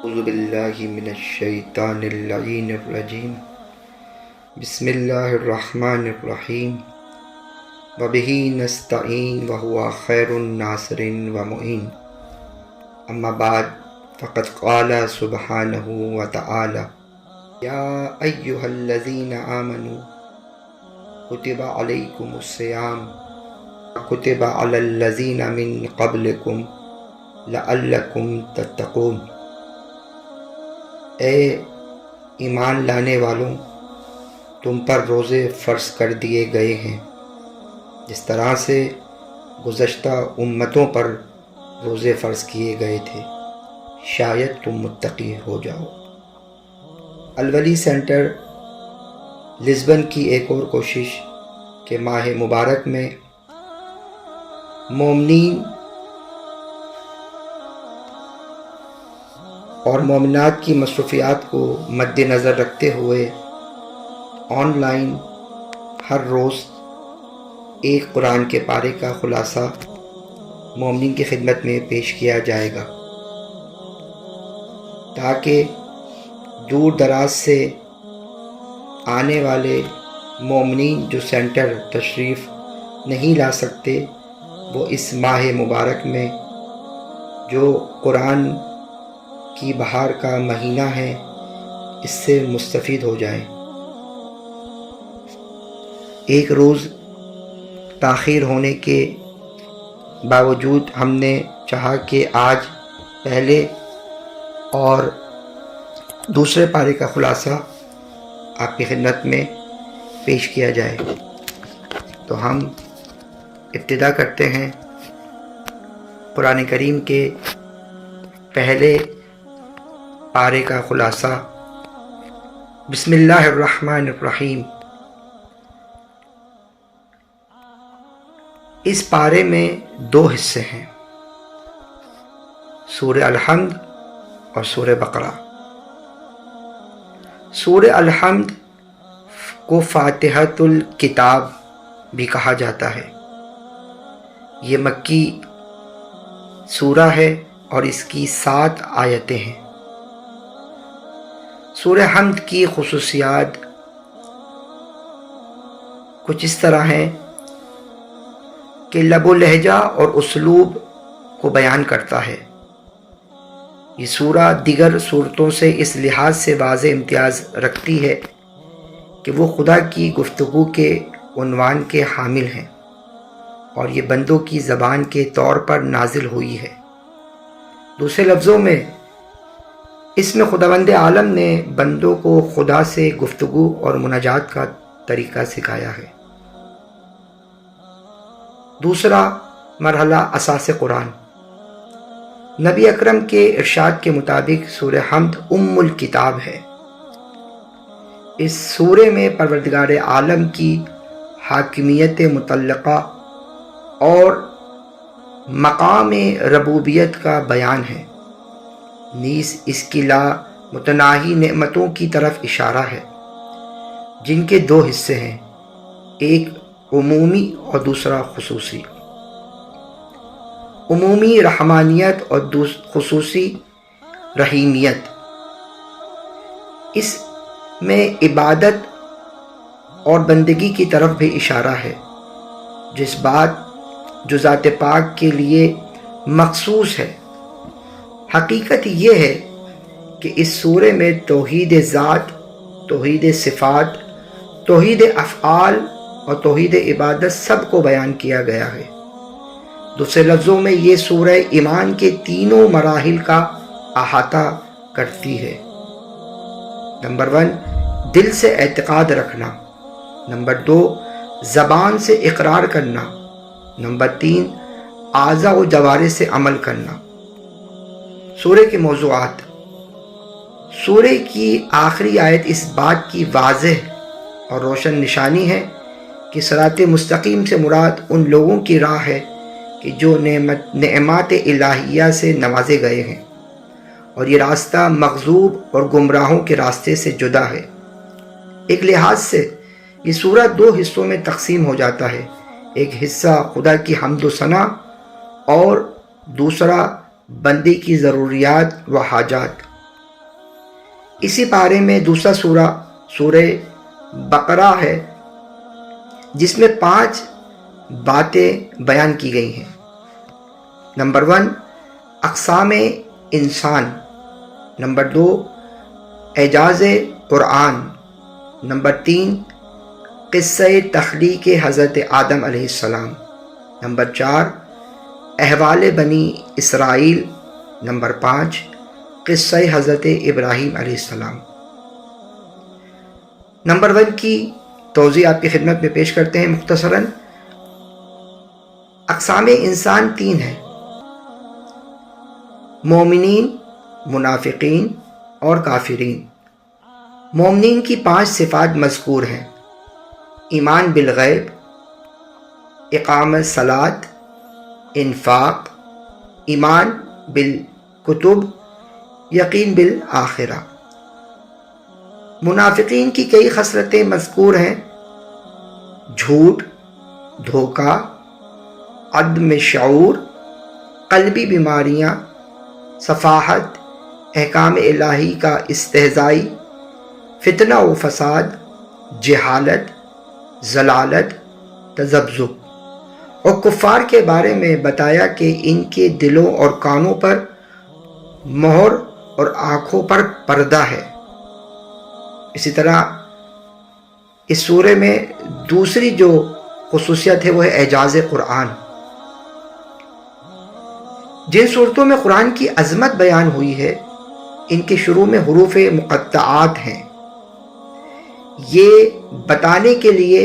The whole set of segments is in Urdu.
اعوذ باللہ من الشیطان اللعین الرجیم بسم اللہ الرحمن الرحیم وبہ نستعین وہو خیر الناصر ومعین اما بعد فقد قال سبحانہ وتعالی یا ایہا الذین آمنوا کتب علیکم الصیام کتب علی الذین من قبلکم لعلکم تتقون۔ اے ایمان لانے والوں، تم پر روزے فرض کر دیے گئے ہیں جس طرح سے گزشتہ امتوں پر روزے فرض کیے گئے تھے، شاید تم متقی ہو جاؤ۔ الولی سینٹر لزبن کی ایک اور کوشش کہ ماہ مبارک میں مومنین اور مومنات کی مصروفیات کو مد نظر رکھتے ہوئے آن لائن ہر روز ایک قرآن کے پارے کا خلاصہ مومنین کی خدمت میں پیش کیا جائے گا، تاکہ دور دراز سے آنے والے مومنین جو سینٹر تشریف نہیں لا سکتے وہ اس ماہ مبارک میں جو قرآن کی بہار کا مہینہ ہے اس سے مستفید ہو جائیں۔ ایک روز تاخیر ہونے کے باوجود ہم نے چاہا کہ آج پہلے اور دوسرے پارے کا خلاصہ آپ کی خدمت میں پیش کیا جائے، تو ہم ابتدا کرتے ہیں قرآن کریم کے پہلے پارے کا خلاصہ۔ بسم اللہ الرحمن الرحیم۔ اس پارے میں دو حصے ہیں، سورہ الحمد اور سورہ بقرہ۔ سورہ الحمد کو فاتحۃ الکتاب بھی کہا جاتا ہے۔ یہ مکی سورہ ہے اور اس کی 7 آیتیں ہیں۔ سورہ حمد کی خصوصیات کچھ اس طرح ہیں کہ لب و لہجہ اور اسلوب کو بیان کرتا ہے۔ یہ سورہ دیگر سورتوں سے اس لحاظ سے واضح امتیاز رکھتی ہے کہ وہ خدا کی گفتگو کے عنوان کے حامل ہیں اور یہ بندوں کی زبان کے طور پر نازل ہوئی ہے۔ دوسرے لفظوں میں اس میں خداوند عالم نے بندوں کو خدا سے گفتگو اور مناجات کا طریقہ سکھایا ہے۔ دوسرا مرحلہ اساس قرآن۔ نبی اکرم کے ارشاد کے مطابق سورہ حمد ام الکتاب ہے۔ اس سورے میں پروردگار عالم کی حاکمیت مطلقہ اور مقام ربوبیت کا بیان ہے، نیز اس کی لا متناہی نعمتوں کی طرف اشارہ ہے جن کے 2 حصے ہیں، ایک عمومی اور دوسرا خصوصی۔ عمومی رحمانیت اور خصوصی رحیمیت۔ اس میں عبادت اور بندگی کی طرف بھی اشارہ ہے، جس بات جو ذات پاک کے لیے مخصوص ہے۔ حقیقت یہ ہے کہ اس سورے میں توحید ذات، توحید صفات، توحید افعال اور توحید عبادت سب کو بیان کیا گیا ہے۔ دوسرے لفظوں میں یہ سورہ ایمان کے تینوں مراحل کا احاطہ کرتی ہے۔ نمبر 1 دل سے اعتقاد رکھنا، نمبر 2 زبان سے اقرار کرنا، نمبر 3 اعضاء و جوارح سے عمل کرنا۔ سورے کے موضوعات۔ سورے کی آخری آیت اس بات کی واضح اور روشن نشانی ہے کہ صراط مستقیم سے مراد ان لوگوں کی راہ ہے کہ جو نعمات الہیہ سے نوازے گئے ہیں، اور یہ راستہ مغضوب اور گمراہوں کے راستے سے جدا ہے۔ ایک لحاظ سے یہ سورہ 2 حصوں میں تقسیم ہو جاتا ہے، ایک حصہ خدا کی حمد و ثنا اور دوسرا بندے کی ضروریات و حاجات۔ اسی پارے میں دوسرا سورہ بقرہ ہے، جس میں 5 باتیں بیان کی گئی ہیں۔ نمبر 1 اقسام انسان، نمبر 2 اعجاز قرآن، نمبر 3 قصہ تخلیق حضرت آدم علیہ السلام، نمبر 4 احوال بنی اسرائیل، نمبر 5 قصہ حضرت ابراہیم علیہ السلام۔ نمبر 1 کی توضیح آپ کی خدمت میں پیش کرتے ہیں مختصراً۔ اقسام انسان 3 ہیں، مومنین، منافقین اور کافرین۔ مومنین کی 5 صفات مذکور ہیں: ایمان بالغیب، اقامت صلاۃ، انفاق، ایمان بالکتب، یقین بالآخرہ۔ منافقین کی کئی خصلتیں مذکور ہیں: جھوٹ، دھوکہ، عدم شعور، قلبی بیماریاں، سفاہت، احکام الہی کا استہزائی، فتنہ و فساد، جہالت، ضلالت، تذبذب۔ اور کفار کے بارے میں بتایا کہ ان کے دلوں اور کانوں پر مہر اور آنکھوں پر پردہ ہے۔ اسی طرح اس سورے میں دوسری جو خصوصیت ہے وہ ہے اعجاز قرآن۔ جن صورتوں میں قرآن کی عظمت بیان ہوئی ہے، ان کے شروع میں حروف مقطعات ہیں، یہ بتانے کے لیے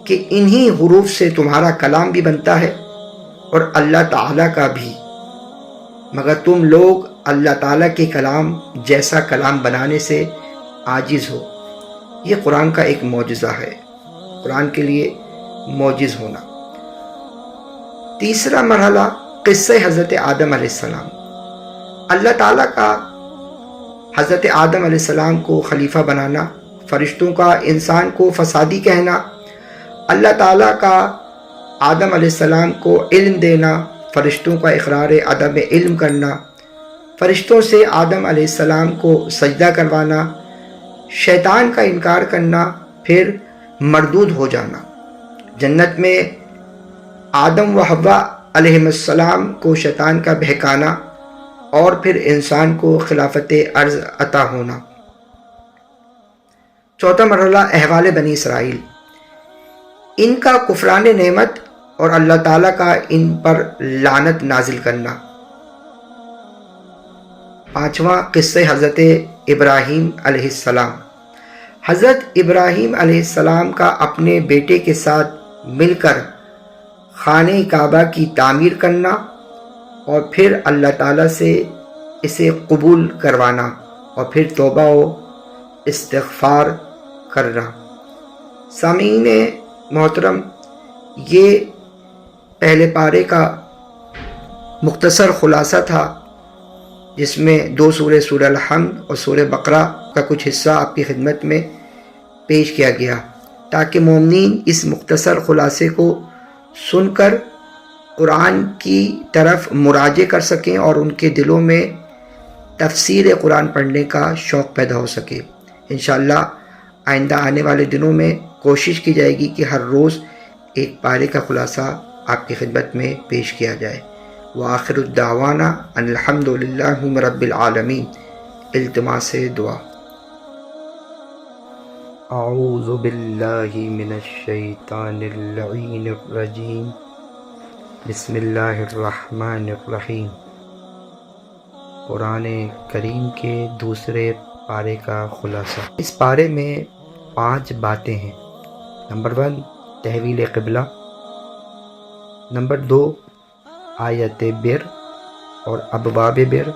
کہ انہی حروف سے تمہارا کلام بھی بنتا ہے اور اللہ تعالیٰ کا بھی، مگر تم لوگ اللہ تعالیٰ کے کلام جیسا کلام بنانے سے عاجز ہو۔ یہ قرآن کا ایک معجزہ ہے، قرآن کے لیے معجز ہونا۔ تیسرا مرحلہ قصہ حضرت آدم علیہ السلام۔ اللہ تعالیٰ کا حضرت آدم علیہ السلام کو خلیفہ بنانا، فرشتوں کا انسان کو فسادی کہنا، اللہ تعالیٰ کا آدم علیہ السلام کو علم دینا، فرشتوں کا اقرار عدم علم کرنا، فرشتوں سے آدم علیہ السلام کو سجدہ کروانا، شیطان کا انکار کرنا، پھر مردود ہو جانا، جنت میں آدم و حوا علیہ السلام کو شیطان کا بہکانا، اور پھر انسان کو خلافت ارض عطا ہونا۔ چوتھا مرحلہ احوال بنی اسرائیل، ان کا کفران نعمت اور اللہ تعالیٰ کا ان پر لعنت نازل کرنا۔ پانچواں قصہ حضرت ابراہیم علیہ السلام۔ حضرت ابراہیم علیہ السلام کا اپنے بیٹے کے ساتھ مل کر خانہ کعبہ کی تعمیر کرنا اور پھر اللہ تعالیٰ سے اسے قبول کروانا اور پھر توبہ و استغفار کرنا۔ سامعین محترم، یہ پہلے پارے کا مختصر خلاصہ تھا، جس میں 2 سورہ الحمد اور سورہ بقرہ کا کچھ حصہ آپ کی خدمت میں پیش کیا گیا، تاکہ مومنین اس مختصر خلاصے کو سن کر قرآن کی طرف مراجعہ کر سکیں اور ان کے دلوں میں تفسیر قرآن پڑھنے کا شوق پیدا ہو سکے۔ انشاءاللہ آئندہ آنے والے دنوں میں کوشش کی جائے گی کہ ہر روز ایک پارے کا خلاصہ آپ کی خدمت میں پیش کیا جائے۔ وآخر الدعوانا ان الحمد للہ رب العالمین۔ التماس دعا۔ اعوذ باللہ من الشیطان اللعین الرجیم، بسم اللہ الرحمن الرحیم۔ قرآن کریم کے دوسرے پارے کا خلاصہ۔ اس پارے میں 5 باتیں ہیں۔ نمبر 1 تحویل قبلہ، نمبر 2 آیت بر اور ابواب بر،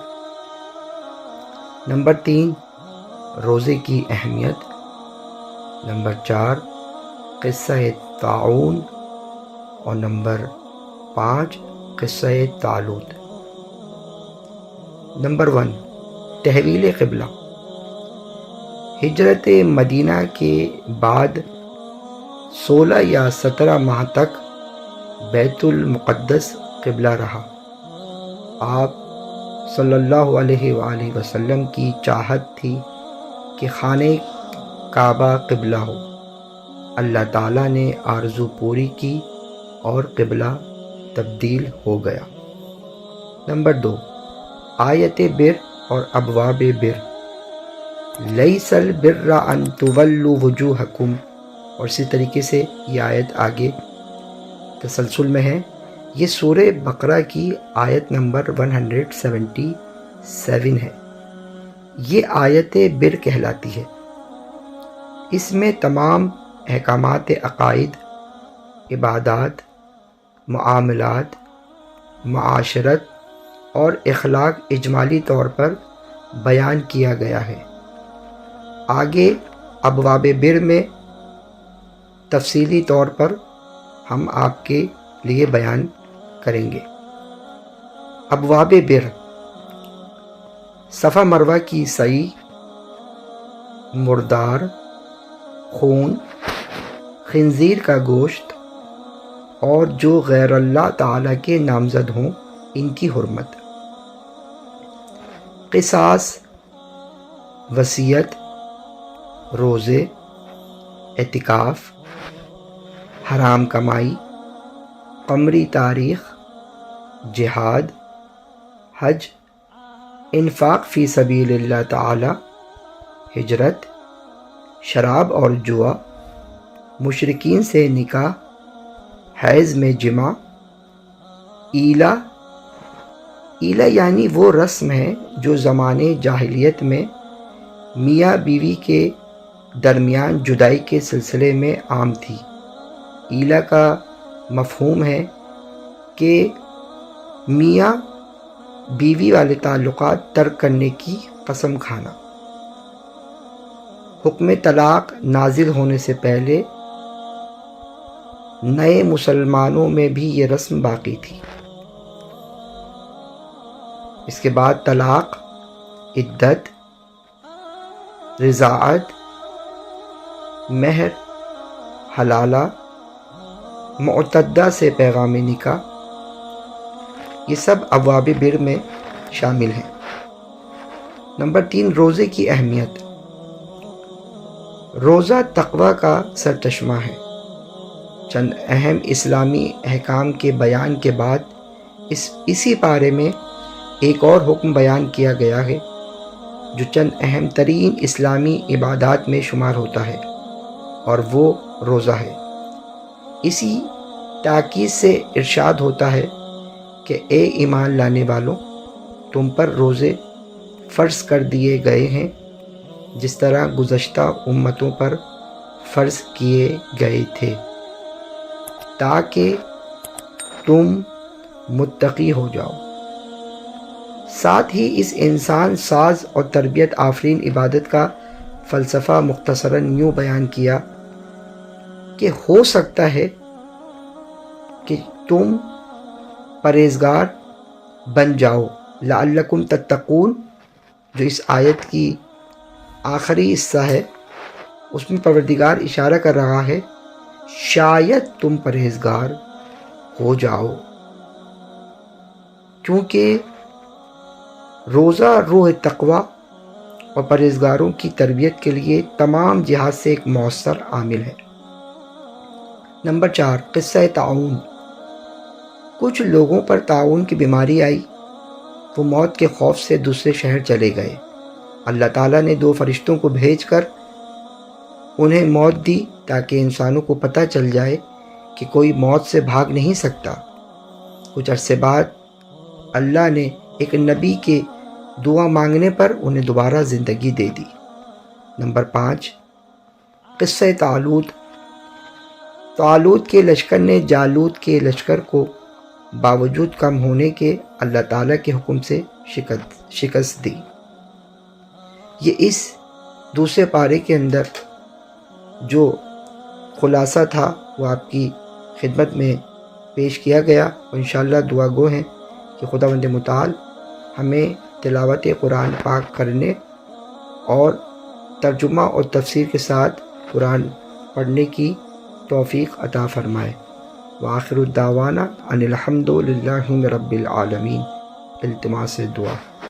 نمبر 3 روزے کی اہمیت، نمبر 4 قصہ طاعون اور نمبر 5 قصہ طالوت۔ نمبر 1 تحویل قبلہ۔ ہجرت مدینہ کے بعد 16 یا 17 ماہ تک بیت المقدس قبلہ رہا۔ آپ صلی اللہ علیہ وآلہ وسلم کی چاہت تھی کہ خانہ کعبہ قبلہ ہو۔ اللہ تعالیٰ نے آرزو پوری کی اور قبلہ تبدیل ہو گیا۔ نمبر 2، آیت بر اور ابواب بر۔ لیس البر ان تولوا وجوہکم، اور اسی طریقے سے یہ آیت آگے تسلسل میں ہے۔ یہ سورہ بقرہ کی آیت نمبر 177 ہے۔ یہ آیت بر کہلاتی ہے۔ اس میں تمام احکامات عقائد، عبادات، معاملات، معاشرت اور اخلاق اجمالی طور پر بیان کیا گیا ہے۔ آگے ابواب بر میں تفصیلی طور پر ہم آپ کے لیے بیان کریں گے۔ ابواب بر: صفا مروہ کی سعی، مردار، خون، خنزیر کا گوشت اور جو غیر اللہ تعالیٰ کے نامزد ہوں ان کی حرمت، قصاص، وصیت، روزے، اعتکاف، حرام کمائی، قمری تاریخ، جہاد، حج، انفاق فی سبیل اللہ تعالی، ہجرت، شراب اور جوا، مشرکین سے نکاح، حیض میں جماع، ایلا یعنی وہ رسم ہے جو زمانے جاہلیت میں میاں بیوی کے درمیان جدائی کے سلسلے میں عام تھی۔ ایلا کا مفہوم ہے کہ میاں بیوی والے تعلقات ترک کرنے کی قسم کھانا۔ حکم طلاق نازل ہونے سے پہلے نئے مسلمانوں میں بھی یہ رسم باقی تھی۔ اس کے بعد طلاق، عدت، رضاعت، مہر، حلالہ، معتدہ سے پیغام نکاح، یہ سب ابواب بر میں شامل ہیں۔ نمبر 3، روزے کی اہمیت۔ روزہ تقوی کا سرچشمہ ہے۔ چند اہم اسلامی احکام کے بیان کے بعد اسی پارے میں ایک اور حکم بیان کیا گیا ہے جو چند اہم ترین اسلامی عبادات میں شمار ہوتا ہے، اور وہ روزہ ہے۔ اسی تاکید سے ارشاد ہوتا ہے کہ اے ایمان لانے والوں، تم پر روزے فرض کر دیے گئے ہیں جس طرح گزشتہ امتوں پر فرض کیے گئے تھے، تاکہ تم متقی ہو جاؤ۔ ساتھ ہی اس انسان ساز اور تربیت آفرین عبادت کا فلسفہ مختصراً یوں بیان کیا کہ ہو سکتا ہے کہ تم پرہیزگار بن جاؤ، لعلکم تتقون، جو اس آیت کی آخری حصہ ہے، اس میں پروردگار اشارہ کر رہا ہے شاید تم پرہیزگار ہو جاؤ، کیونکہ روزہ روح تقوی اور پرہیزگاروں کی تربیت کے لیے تمام جہات سے ایک مؤثر عامل ہے۔ نمبر 4، قصہ تعاون۔ کچھ لوگوں پر تعاون کی بیماری آئی، وہ موت کے خوف سے دوسرے شہر چلے گئے۔ اللہ تعالیٰ نے 2 فرشتوں کو بھیج کر انہیں موت دی تاکہ انسانوں کو پتہ چل جائے کہ کوئی موت سے بھاگ نہیں سکتا۔ کچھ عرصے بعد اللہ نے ایک نبی کے دعا مانگنے پر انہیں دوبارہ زندگی دے دی۔ نمبر 5، قصہ طالوت کے لشکر نے جالوت کے لشکر کو باوجود کم ہونے کے اللہ تعالیٰ کے حکم سے شکست دی۔ یہ اس دوسرے پارے کے اندر جو خلاصہ تھا وہ آپ کی خدمت میں پیش کیا گیا، اور انشاءاللہ دعا گو ہیں کہ خداوند متعال ہمیں تلاوت قرآن پاک کرنے اور ترجمہ اور تفسیر کے ساتھ قرآن پڑھنے کی توفیق عطا فرمائے۔ وآخر الدعوانا ان الحمد للہ رب العالمین۔ التماس دعا۔